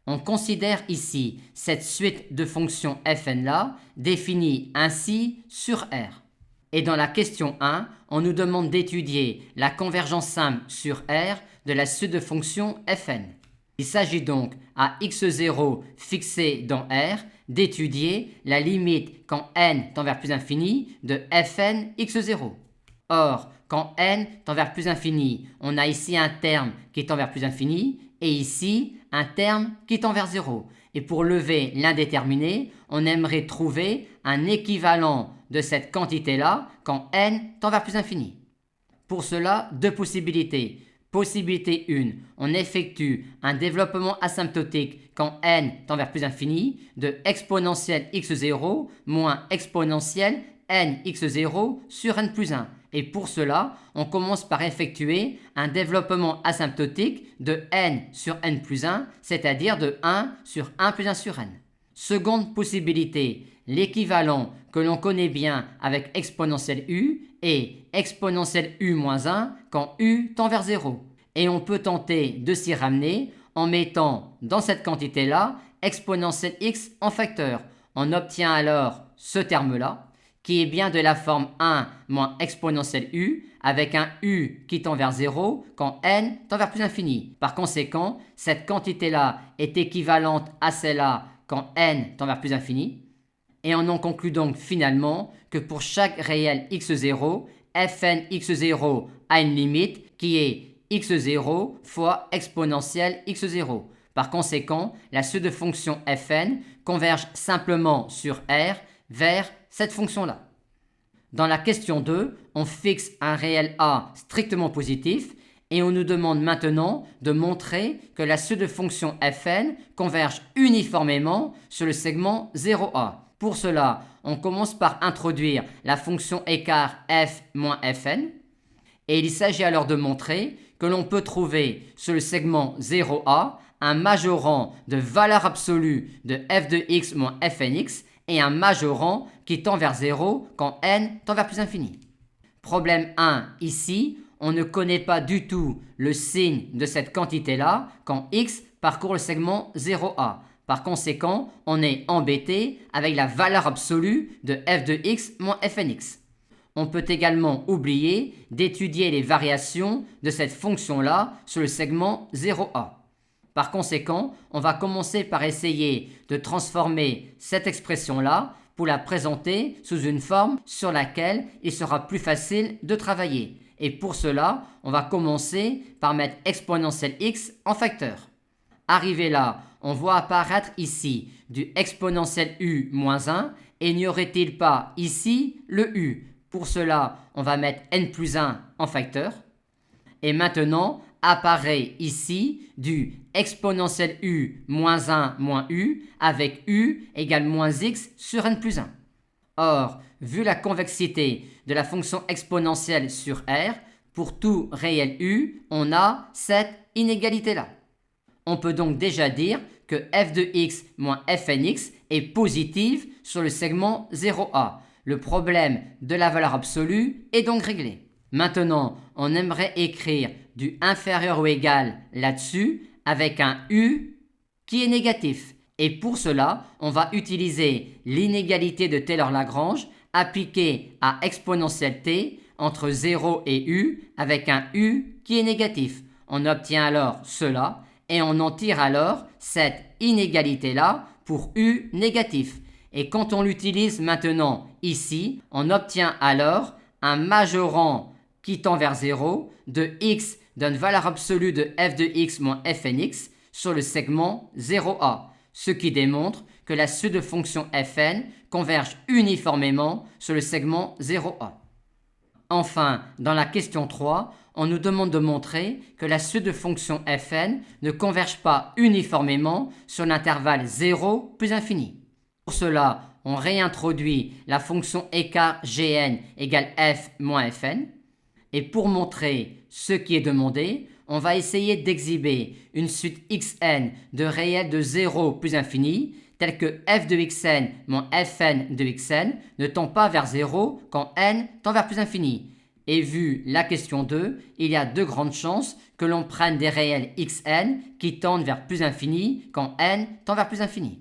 On considère ici cette suite de fonctions fn-là définie ainsi sur R. Et dans la question 1, on nous demande d'étudier la convergence simple sur R de la suite de fonctions fn. Il s'agit donc, à x0 fixé dans R, d'étudier la limite quand n tend vers plus infini de fn x0. Or, quand n tend vers plus infini, on a ici un terme qui tend vers plus infini et ici un terme qui tend vers 0. Et pour lever l'indéterminé, on aimerait trouver un équivalent de cette quantité-là quand n tend vers plus infini. Pour cela, deux possibilités. Possibilité 1, on effectue un développement asymptotique quand n tend vers plus infini de exponentielle x0 moins exponentielle n x0 sur n plus 1. Et pour cela, on commence par effectuer un développement asymptotique de n sur n plus 1, c'est-à-dire de 1 sur 1 plus 1 sur n. Seconde possibilité, l'équivalent que l'on connaît bien avec exponentielle u est exponentielle u moins 1 quand u tend vers 0. Et on peut tenter de s'y ramener en mettant dans cette quantité-là exponentielle x en facteur. On obtient alors ce terme-là, qui est bien de la forme 1 moins exponentielle u, avec un u qui tend vers 0 quand n tend vers plus infini. Par conséquent, cette quantité-là est équivalente à celle-là quand n tend vers plus infini. Et on en conclut donc finalement que pour chaque réel x0, fn x0 a une limite qui est x0 fois exponentielle x0. Par conséquent, la suite de fonctions fn converge simplement sur R vers cette fonction-là. Dans la question 2, on fixe un réel A strictement positif et on nous demande maintenant de montrer que la suite de fonctions fn converge uniformément sur le segment 0A. Pour cela, on commence par introduire la fonction écart f moins fn et il s'agit alors de montrer que l'on peut trouver sur le segment 0A un majorant de valeur absolue de f de x moins fnx et un majorant qui tend vers 0 quand n tend vers plus infini. Problème 1, ici, on ne connaît pas du tout le signe de cette quantité-là quand x parcourt le segment 0A. Par conséquent, on est embêté avec la valeur absolue de f de x moins fnx. On peut également oublier d'étudier les variations de cette fonction-là sur le segment 0A. Par conséquent, on va commencer par essayer de transformer cette expression-là pour la présenter sous une forme sur laquelle il sera plus facile de travailler. Et pour cela, on va commencer par mettre exponentielle x en facteur. Arrivé là, on voit apparaître ici du exponentielle u moins 1 et n'y aurait-il pas ici le u? Pour cela, on va mettre n plus 1 en facteur. Et maintenant, apparaît ici du exponentielle u moins 1 moins u avec u égale moins x sur n plus 1. Or, vu la convexité de la fonction exponentielle sur R, pour tout réel u, on a cette inégalité-là. On peut donc déjà dire que f de x moins fnx est positive sur le segment 0A. Le problème de la valeur absolue est donc réglé. Maintenant, on aimerait écrire du inférieur ou égal là-dessus avec un u qui est négatif. Et pour cela, on va utiliser l'inégalité de Taylor-Lagrange appliquée à exponentielle t entre 0 et u avec un u qui est négatif. On obtient alors cela et on en tire alors cette inégalité-là pour u négatif. Et quand on l'utilise maintenant ici, on obtient alors un majorant qui tend vers 0 de x d'une valeur absolue de f de x moins fnx sur le segment 0A, ce qui démontre que la suite de fonctions fn converge uniformément sur le segment 0A. Enfin, dans la question 3, on nous demande de montrer que la suite de fonctions fn ne converge pas uniformément sur l'intervalle 0 plus infini. Pour cela, on réintroduit la fonction écart gn égale f moins fn. Et pour montrer ce qui est demandé, on va essayer d'exhiber une suite xn de réels de 0 plus infini, tel que f de xn moins fn de xn ne tend pas vers 0 quand n tend vers plus infini. Et vu la question 2, il y a de grandes chances que l'on prenne des réels xn qui tendent vers plus infini quand n tend vers plus infini.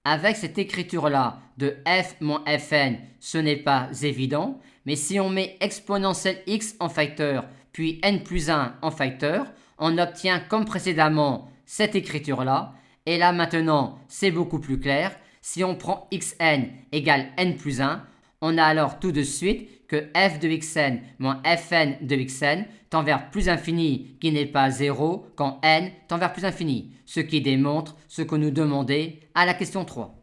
Avec cette écriture-là de f moins fn, ce n'est pas évident, mais si on met exponentielle x en facteur, puis n plus 1 en facteur, on obtient comme précédemment cette écriture-là, et là maintenant c'est beaucoup plus clair. Si on prend xn égale n plus 1, on a alors tout de suite que f de xn moins fn de xn tend vers plus infini qui n'est pas 0 quand n tend vers plus infini, ce qui démontre ce que nous demandait à la question 3.